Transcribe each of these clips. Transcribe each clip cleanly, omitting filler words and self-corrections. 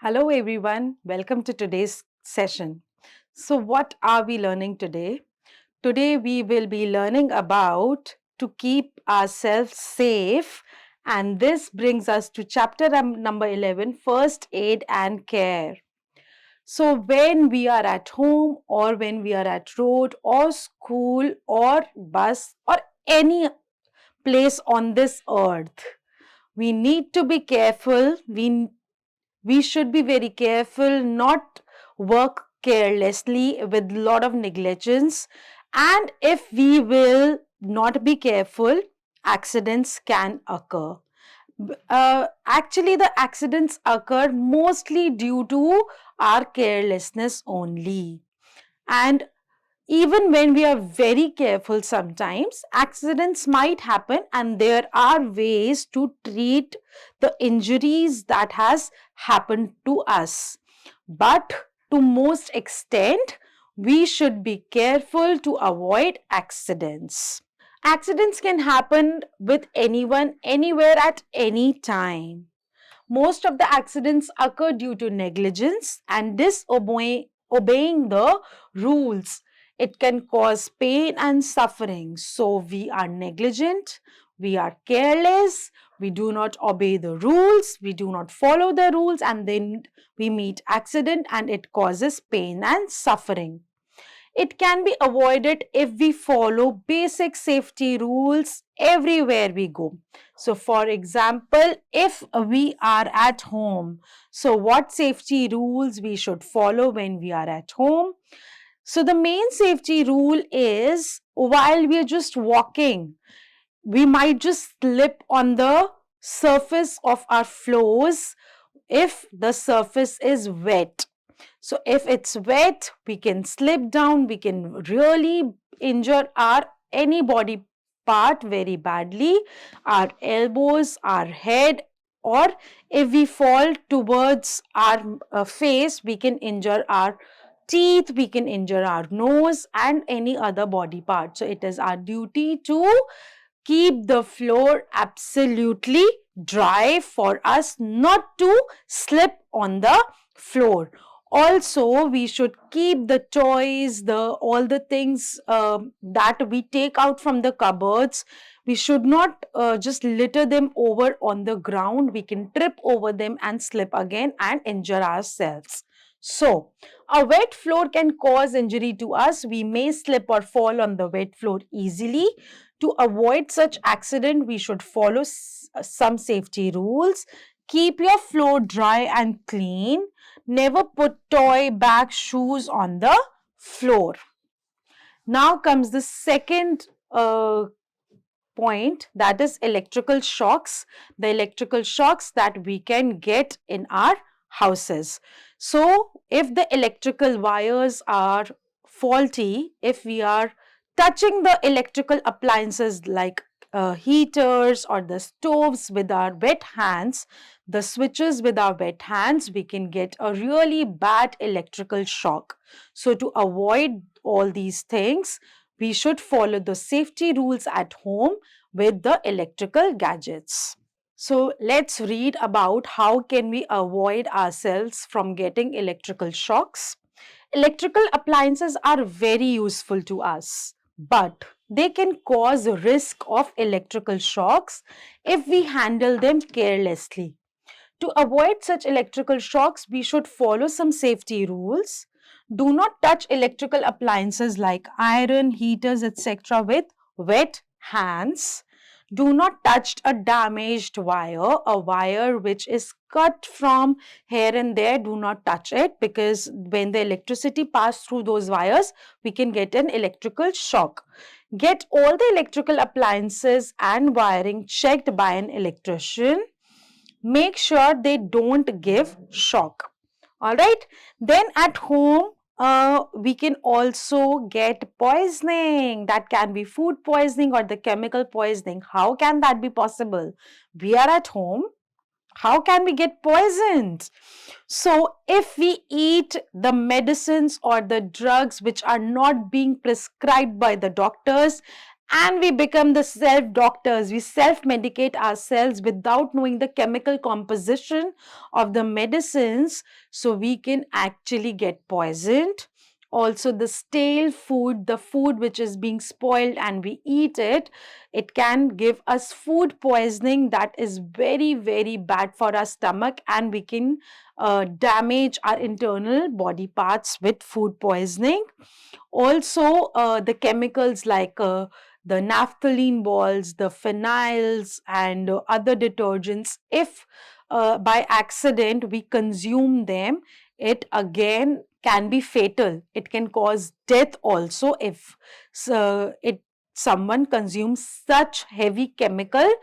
Hello everyone, welcome to today's session. So what are we learning today? Today we will be learning about to keep ourselves safe, and this brings us to chapter number 11, first aid and care. So when we are at home or when we are at road or school or bus or any place on this earth, we need to be careful. We should be very careful, not work carelessly with a lot of negligence. And if we will not be careful, accidents can occur. Actually, the accidents occur mostly due to our carelessness only. And even when we are very careful, sometimes accidents might happen, and there are ways to treat the injuries that has happened to us. But to most extent, we should be careful to avoid accidents. Accidents can happen with anyone, anywhere, at any time. Most of the accidents occur due to negligence and disobeying the rules. It can cause pain and suffering. So we are negligent, we are careless, we do not obey the rules, we do not follow the rules, and then we meet accident and it causes pain and suffering. It can be avoided if we follow basic safety rules everywhere we go. So, for example, if we are at home, so what safety rules we should follow when we are at home? So, the main safety rule is while we are just walking, we might just slip on the surface of our floors if the surface is wet. So if it's wet, we can slip down, we can really injure our any body part very badly, our elbows, our head, or if we fall towards our face, we can injure our teeth, we can injure our nose and any other body part. So it is our duty to keep the floor absolutely dry for us not to slip on the floor. Also, we should keep the toys, the all the things that we take out from the cupboards. We should not just litter them over on the ground. We can trip over them and slip again and injure ourselves. So, a wet floor can cause injury to us. We may slip or fall on the wet floor easily. To avoid such accident, we should follow some safety rules. Keep your floor dry and clean. Never put toy, bag, shoes on the floor. Now comes the second point, that is electrical shocks. The electrical shocks that we can get in our houses. So, if the electrical wires are faulty, if we are touching the electrical appliances like heaters or the stoves with our wet hands, the switches with our wet hands, we can get a really bad electrical shock. So, to avoid all these things, we should follow the safety rules at home with the electrical gadgets. So let's read about how can we avoid ourselves from getting electrical shocks. Electrical appliances are very useful to us, but they can cause risk of electrical shocks if we handle them carelessly. To avoid such electrical shocks, we should follow some safety rules. Do not touch electrical appliances like iron, heaters, etc. with wet hands. Do not touch a damaged wire, a wire which is cut from here and there. Do not touch it, because when the electricity passes through those wires, we can get an electrical shock. Get all the electrical appliances and wiring checked by an electrician. Make sure they don't give shock. All right. Then at home, we can also get poisoning. That can be food poisoning or the chemical poisoning. How can that be possible? We are at home. How can we get poisoned? So, if we eat the medicines or the drugs which are not being prescribed by the doctors, and we become the self doctors. We self medicate ourselves without knowing the chemical composition of the medicines, so we can actually get poisoned. Also, the stale food, the food which is being spoiled and we eat it, it can give us food poisoning that is very, very bad for our stomach, and we can damage our internal body parts with food poisoning. Also, the chemicals like the naphthalene balls, the phenyls, and other detergents, if by accident we consume them, it again can be fatal. It can cause death also if it someone consumes such heavy chemically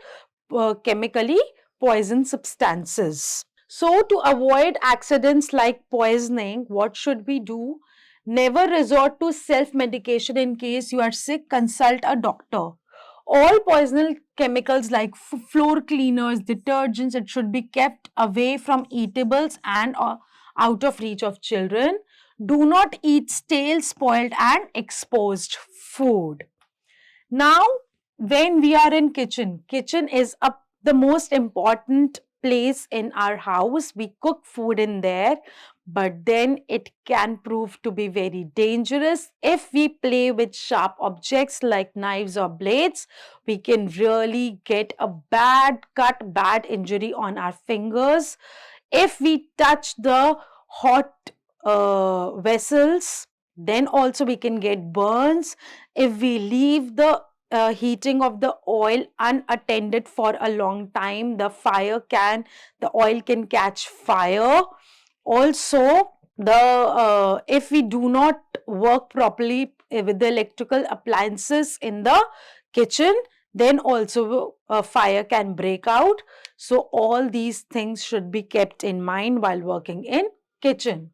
poison substances. So, to avoid accidents like poisoning, what should we do? Never resort to self medication. In case you are sick, consult a doctor. All poisonous chemicals like floor cleaners, detergents, it should be kept away from eatables and out of reach of children. Do not eat stale, spoiled, and exposed food. Now, when we are in kitchen is the most important place in our house. We cook food in there, but then it can prove to be very dangerous. If we play with sharp objects like knives or blades, we can really get a bad cut, bad injury on our fingers. If we touch the hot vessels, then also we can get burns. If we leave the heating of the oil unattended for a long time, the oil can catch fire. Also, the if we do not work properly with the electrical appliances in the kitchen, then also a fire can break out. So all these things should be kept in mind while working in kitchen.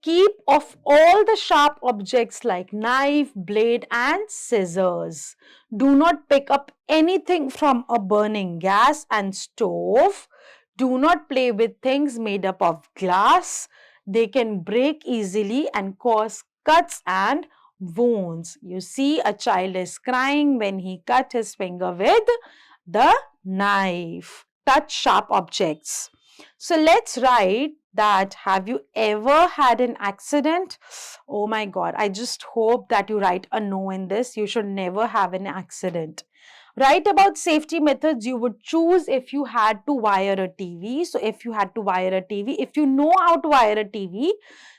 Keep off all the sharp objects like knife, blade, and scissors. Do not pick up anything from a burning gas and stove. Do not play with things made up of glass. They can break easily and cause cuts and wounds. You see, a child is crying when he cut his finger with the knife. Touch sharp objects. So let's write that. Have you ever had an accident? Oh my God, I just hope that you write a no in this. You should never have an accident. Write about safety methods you would choose if you had to wire a TV. So, if you had to wire a TV, if you know how to wire a TV,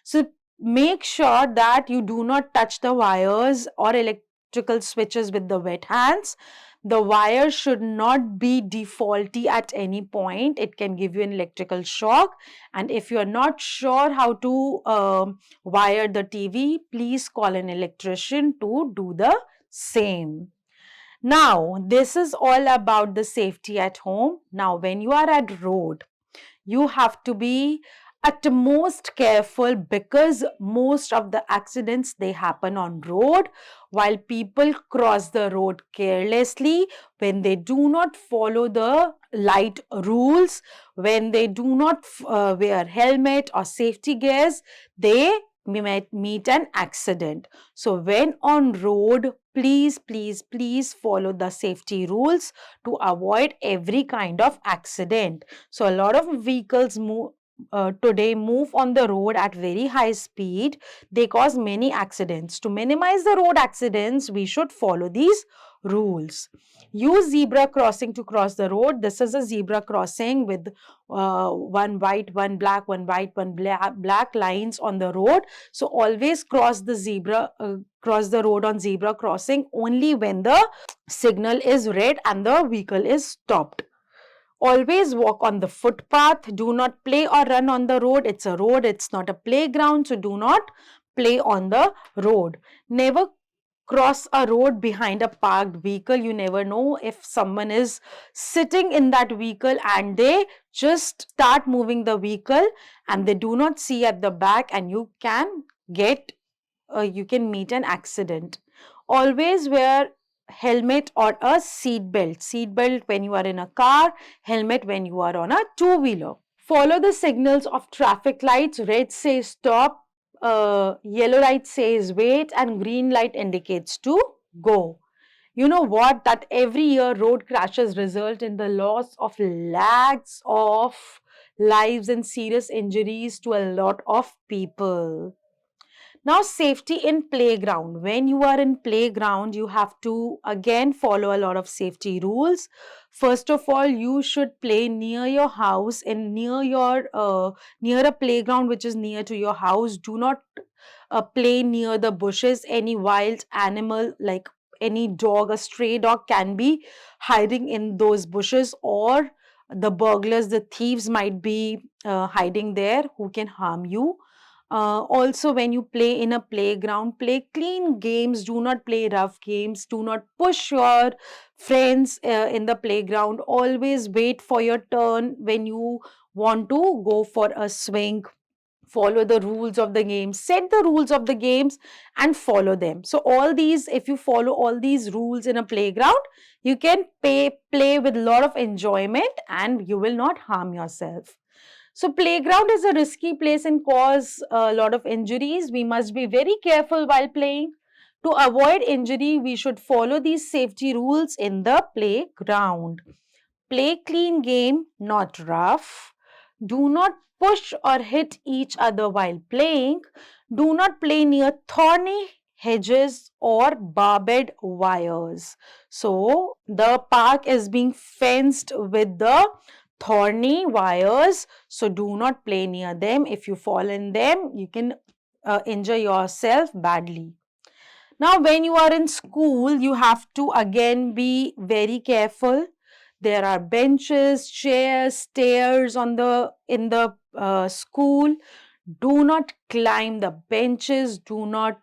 so make sure that you do not touch the wires or electrical switches with the wet hands. The wire should not be defaulty at any point. It can give you an electrical shock. And if you are not sure how to wire the TV, please call an electrician to do the same. Now, this is all about the safety at home. Now, when you are at road, you have to be at most careful, because most of the accidents they happen on road while people cross the road carelessly, when they do not follow the light rules, when they do not wear helmet or safety gears, they might meet an accident. So when on road, please follow the safety rules to avoid every kind of accident. So a lot of vehicles today move on the road at very high speed. They cause many accidents. To minimize the road accidents, we should follow these rules. Use zebra crossing to cross the road. This is a zebra crossing with one white, one black, one white, one black lines on the road. So always cross the road on zebra crossing only when the signal is red and the vehicle is stopped. Always walk on the footpath. Do not play or run on the road. It's a road, it's not a playground. So do not play on the road. Never cross a road behind a parked vehicle. You never know if someone is sitting in that vehicle and they just start moving the vehicle and they do not see at the back, and you can meet an accident. Always wear helmet or a seat belt. Seat belt when you are in a car, helmet when you are on a two-wheeler. Follow the signals of traffic lights. Red says stop, yellow light says wait, and green light indicates to go. You know what? That every year road crashes result in the loss of lakhs of lives and serious injuries to a lot of people. Now, safety in playground. When you are in playground, you have to again follow a lot of safety rules. First of all, you should play near your house and near a playground which is near to your house. Do not play near the bushes. Any wild animal like any dog, a stray dog can be hiding in those bushes, or the burglars, the thieves might be hiding there who can harm you. Also, when you play in a playground, play clean games. Do not play rough games. Do not push your friends in the playground. Always wait for your turn when you want to go for a swing. Follow the rules of the game, set the rules of the games and follow them. So all these, if you follow all these rules in a playground, you can play with a lot of enjoyment and you will not harm yourself. So playground is a risky place and cause a lot of injuries. We must be very careful while playing. To avoid injury, we should follow these safety rules in the playground. Play clean game, not rough. Do not push or hit each other while playing. Do not play near thorny hedges or barbed wires. So, the park is being fenced with the thorny wires. So, do not play near them. If you fall in them, you can injure yourself badly. Now, when you are in school, you have to again be very careful. There are benches, chairs, stairs on the in the school. Do not climb the benches. Do not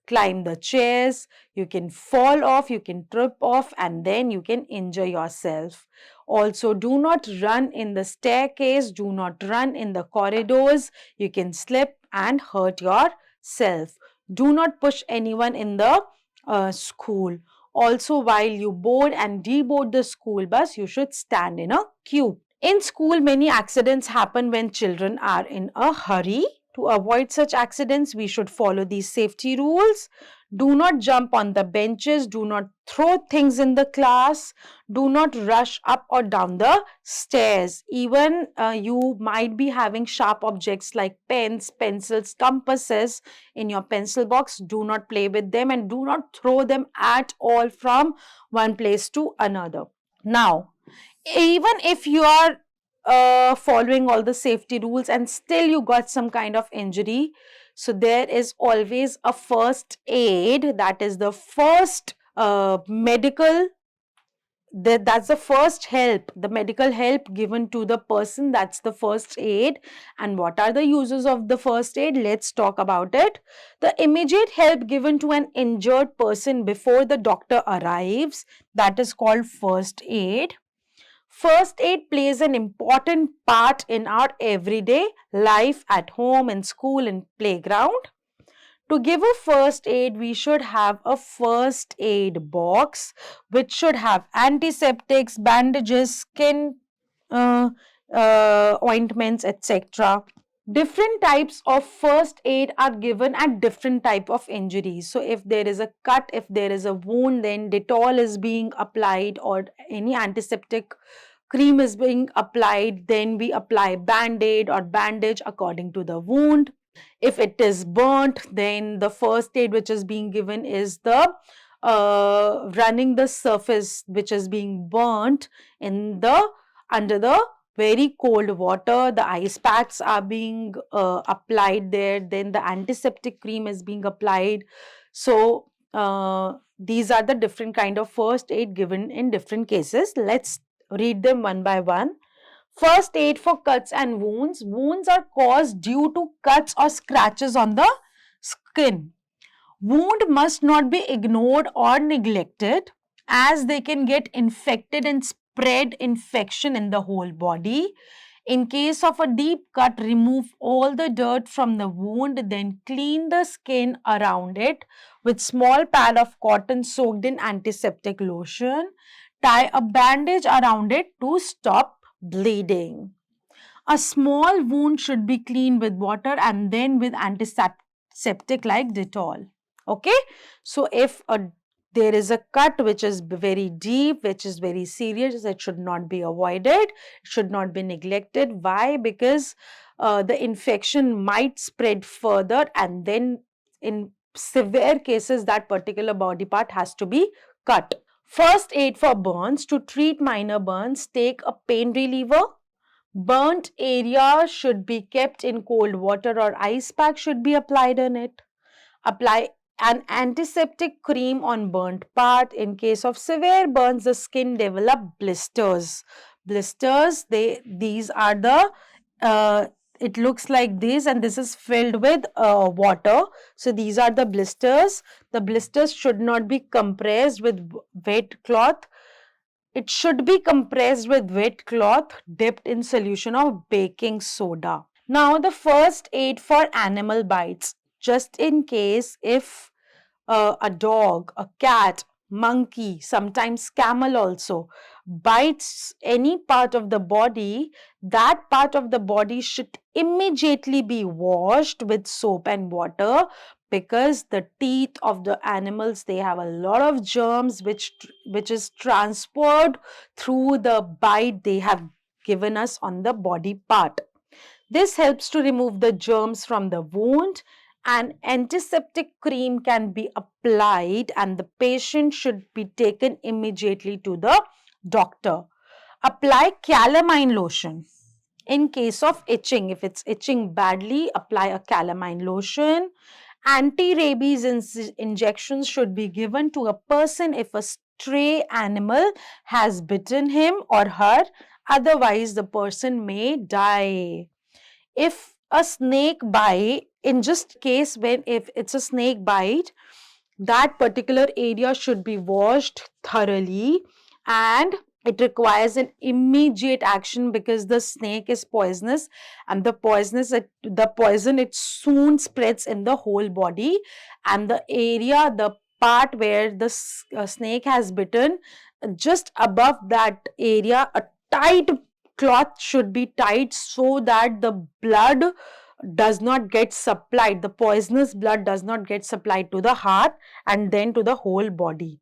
climb the chairs. You can fall off. You can trip off, and then you can injure yourself. Also, do not run in the staircase. Do not run in the corridors. You can slip and hurt yourself. Do not push anyone in the school. Also, while you board and deboard the school bus, you should stand in a queue. In school, many accidents happen when children are in a hurry. To avoid such accidents, we should follow these safety rules. Do not jump on the benches. Do not throw things in the class. Do not rush up or down the stairs. Even you might be having sharp objects like pens, pencils, compasses in your pencil box. Do not play with them and do not throw them at all from one place to another. Now, even if you are following all the safety rules and still you got some kind of injury, so there is always a first aid, that is the first medical, that's the first help, the medical help given to the person. That's the first aid. And what are the uses of the first aid? Let's talk about it. The immediate help given to an injured person before the doctor arrives, that is called first aid. First aid plays an important part in our everyday life at home, in school, and playground. To give a first aid, we should have a first aid box which should have antiseptics, bandages, skin ointments, etc. Different types of first aid are given at different type of injuries. So if there is a cut, if there is a wound, then Dettol is being applied or any antiseptic cream is being applied. Then we apply band-aid or bandage according to the wound. If it is burnt, then the first aid which is being given is the running the surface which is being burnt in the under the very cold water. The ice packs are being applied there. Then the antiseptic cream is being applied. So these are the different kind of first aid given in different cases. Let's read them one by one. First aid for cuts and wounds. Wounds are caused due to cuts or scratches on the skin. Wound must not be ignored or neglected, as they can get infected and spread infection in the whole body. In case of a deep cut, remove all the dirt from the wound, then clean the skin around it with small pad of cotton soaked in antiseptic lotion. Tie a bandage around it to stop bleeding. A small wound should be cleaned with water and then with antiseptic like Dettol. Okay, so if a there is a cut which is very deep, which is very serious, it should not be avoided, it should not be neglected. Why? Because the infection might spread further, and then in severe cases, that particular body part has to be cut. First aid for burns: to treat minor burns, take a pain reliever. Burnt area should be kept in cold water, or ice pack should be applied on it. Apply an antiseptic cream on burnt part. In case of severe burns, the skin develop blisters. Blisters, these are the uh, it looks like this, and this is filled with water. So these are the blisters. The blisters should not be compressed with wet cloth. It should be compressed with wet cloth dipped in solution of baking soda. Now, the first aid for animal bites, just in case if a dog, a cat, monkey, sometimes camel also bites any part of the body, that part of the body should immediately be washed with soap and water, because the teeth of the animals, they have a lot of germs which is transferred through the bite they have given us on the body part. This helps to remove the germs from the wound. An antiseptic cream can be applied, and the patient should be taken immediately to the doctor. Apply calamine lotion. In case of itching, if it's itching badly, apply a calamine lotion. Anti-rabies injections should be given to a person if a stray animal has bitten him or her. Otherwise, the person may die. If a snake bite, in just case when if it's a snake bite, that particular area should be washed thoroughly, and it requires an immediate action, because the snake is poisonous, and the poison, it soon spreads in the whole body, and the part where the snake has bitten, just above that area, a tight cloth should be tied, so that the blood does not get supplied, the poisonous blood does not get supplied to the heart and then to the whole body.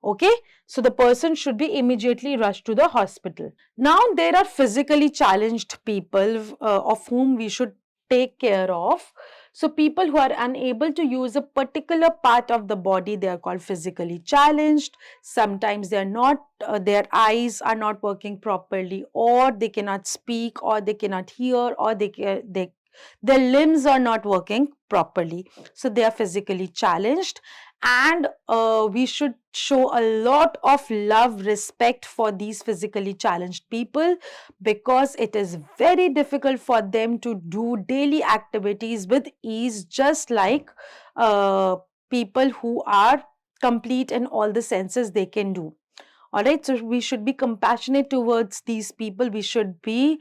Okay, so the person should be immediately rushed to the hospital. Now, there are physically challenged people of whom we should take care of. So, people who are unable to use a particular part of the body, they are called physically challenged. Sometimes they are not, their eyes are not working properly, or they cannot speak, or they cannot hear, or their limbs are not working properly. So, they are physically challenged, and we should show a lot of love, respect for these physically challenged people, because it is very difficult for them to do daily activities with ease, just like uh, people who are complete in all the senses they can do. All right, so we should be compassionate towards these people, we should be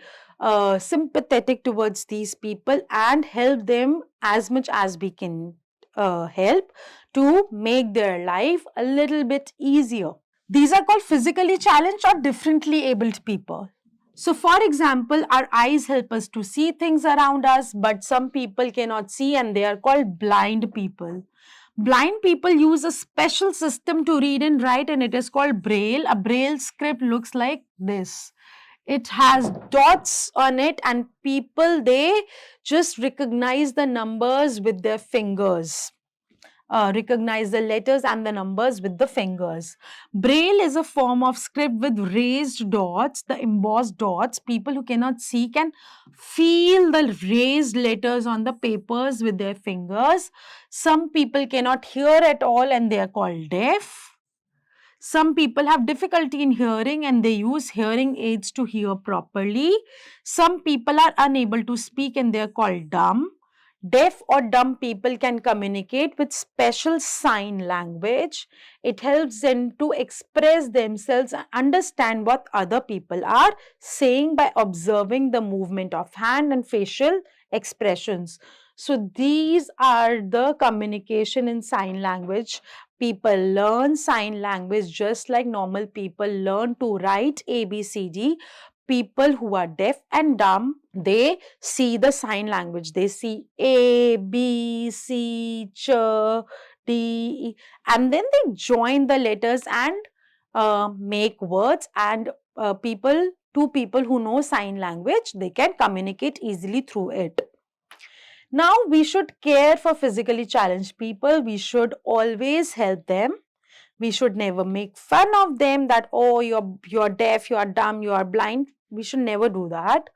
sympathetic towards these people, and help them as much as we can help, to make their life a little bit easier. These are called physically challenged or differently abled people. So, for example, our eyes help us to see things around us, but some people cannot see, and they are called blind people. Blind people use a special system to read and write, and it is called Braille. A Braille script looks like this. It has dots on it, and people, they just recognize the numbers with their fingers. Recognize the letters and the numbers with the fingers. Braille is a form of script with raised dots, the embossed dots. People who cannot see can feel the raised letters on the papers with their fingers. Some people cannot hear at all, and they are called deaf. Some people have difficulty in hearing, and they use hearing aids to hear properly. Some people are unable to speak, and they are called dumb. Deaf or dumb people can communicate with special sign language. It helps them to express themselves and understand what other people are saying by observing the movement of hand and facial expressions. So these are the communication in sign language. People learn sign language just like normal people learn to write ABCD. People who are deaf and dumb, they see the sign language. They see A, B, C, Ch, D, and then they join the letters and make words, and two people who know sign language, they can communicate easily through it. Now, we should care for physically challenged people. We should always help them. We should never make fun of them that, oh, you're deaf, you're dumb, you're blind. We should never do that.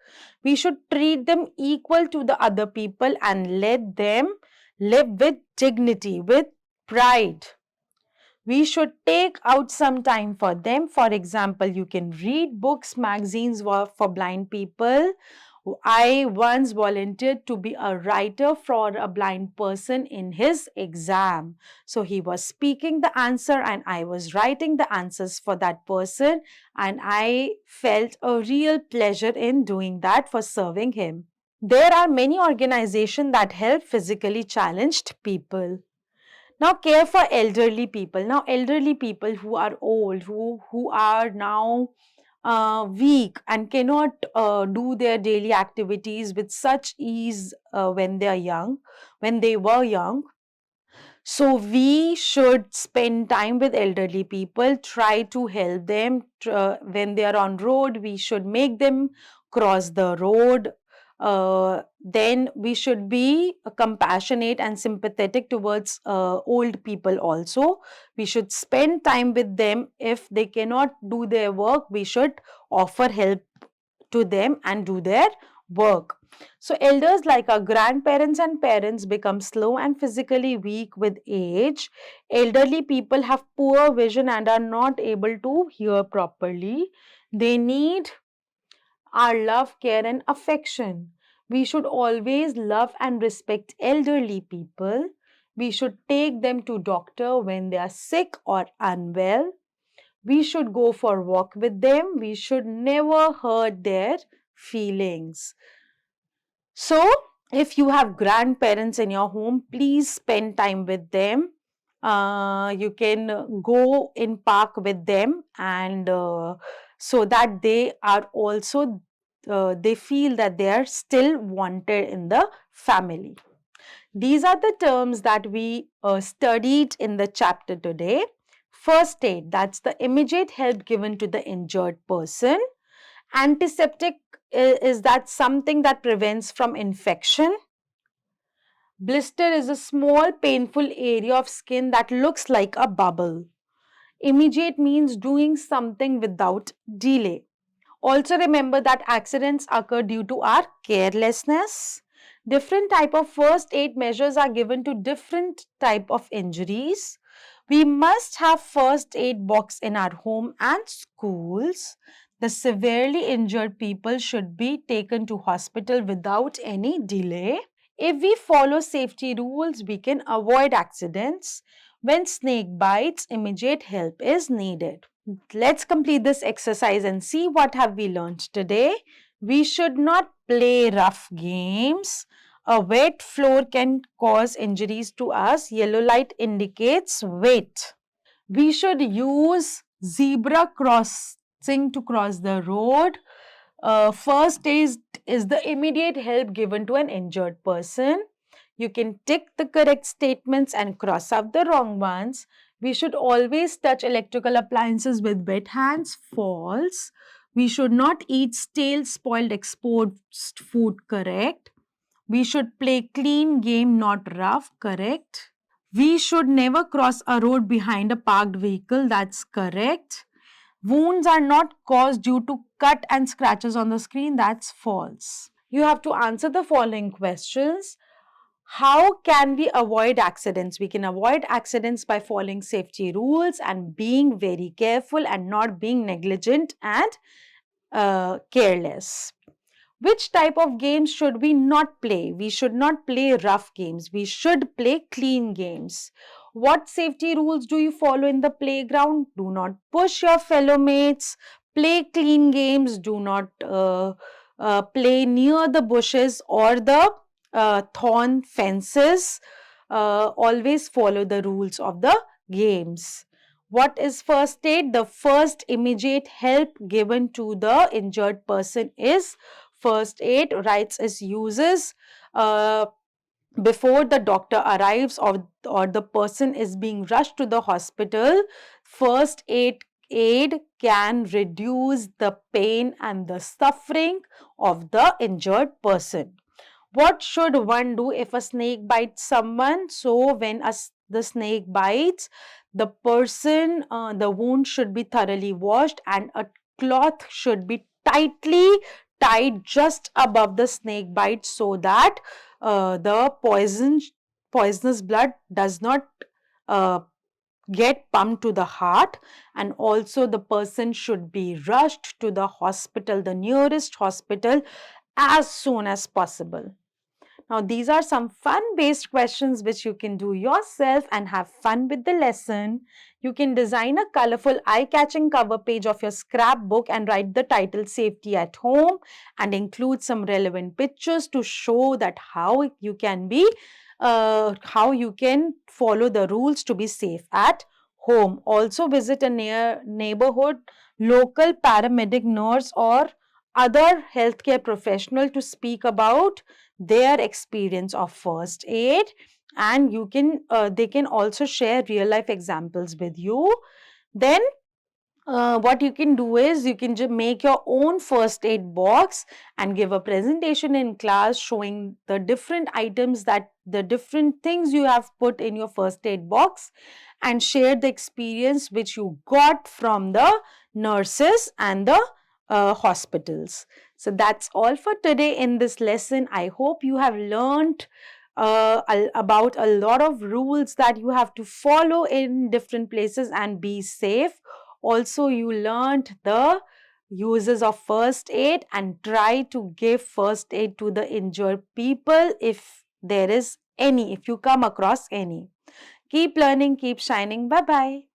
We should treat them equal to the other people and let them live with dignity, with pride. We should take out some time for them. For example, you can read books, magazines for blind people. I once volunteered to be a writer for a blind person in his exam. So he was speaking the answer and I was writing the answers for that person, and I felt a real pleasure in doing that for serving him. There are many organizations that help physically challenged people. Now, care for elderly people. Now, elderly people who are old, who are now weak and cannot do their daily activities with such ease when they are young, when they were young. So we should spend time with elderly people, try to help them when they are on road. We should make them cross the road. Then we should be compassionate and sympathetic towards old people also. We should spend time with them. If they cannot do their work, we should offer help to them and do their work. So, elders like our grandparents and parents become slow and physically weak with age. Elderly people have poor vision and are not able to hear properly. They need our love, care, and affection. We should always love and respect elderly people. We should take them to doctor when they are sick or unwell. We should go for a walk with them. We should never hurt their feelings. So, if you have grandparents in your home, please spend time with them. You can go in park with them, and so that they are also they feel that they are still wanted in the family. These are the terms that we studied in the chapter today. First aid, that's the immediate help given to the injured person. Antiseptic is that something that prevents from infection. Blister is a small painful area of skin that looks like a bubble. Immediate means doing something without delay. Also remember that accidents occur due to our carelessness. Different type of first aid measures are given to different type of injuries. We must have first aid box in our home and schools. The severely injured people should be taken to hospital without any delay. If we follow safety rules, we can avoid accidents. When snake bites, immediate help is needed. Let's complete this exercise and see what have we learned today. We should not play rough games. A wet floor can cause injuries to us. Yellow light indicates wait. We should use zebra crossing to cross the road. First is the immediate help given to an injured person. You can tick the correct statements and cross out the wrong ones. We should always touch electrical appliances with wet hands. False. We should not eat stale, spoiled, exposed food. Correct. We should play clean game, not rough. Correct. We should never cross a road behind a parked vehicle. That's correct. Wounds are not caused due to cut and scratches on the screen. That's false. You have to answer the following questions. How can we avoid accidents? We can avoid accidents by following safety rules and being very careful and not being negligent and careless. Which type of games should we not play? We should not play rough games. We should play clean games. What safety rules do you follow in the playground? Do not push your fellow mates. Play clean games. Do not play near the bushes or the thorn fences. Always follow the rules of the games. What is first aid? The first immediate help given to the injured person is first aid. Rights is uses. before the doctor arrives, or the person is being rushed to the hospital, first aid can reduce the pain and the suffering of the injured person. What should one do if a snake bites someone? So, when the snake bites, the wound should be thoroughly washed and a cloth should be tightly tied just above the snake bite so that the poisonous blood does not uh, get pumped to the heart, and also the person should be rushed to the hospital, the nearest hospital, as soon as possible. Now, these are some fun based questions which you can do yourself and have fun with the lesson. You can design a colorful, eye catching cover page of your scrapbook and write the title Safety at Home and include some relevant pictures to show that how you can follow the rules to be safe at home. Also, visit a neighborhood local paramedic, nurse, or other healthcare professional to speak about their experience of first aid, and they can also share real life examples with you. Then what you can do is you can just make your own first aid box and give a presentation in class showing the different things you have put in your first aid box, and share the experience which you got from the nurses and the hospitals. So that's all for today in this lesson. I hope you have learned about a lot of rules that you have to follow in different places and be safe. Also, you learned the uses of first aid and try to give first aid to the injured people if you come across any. Keep learning, keep shining. Bye bye.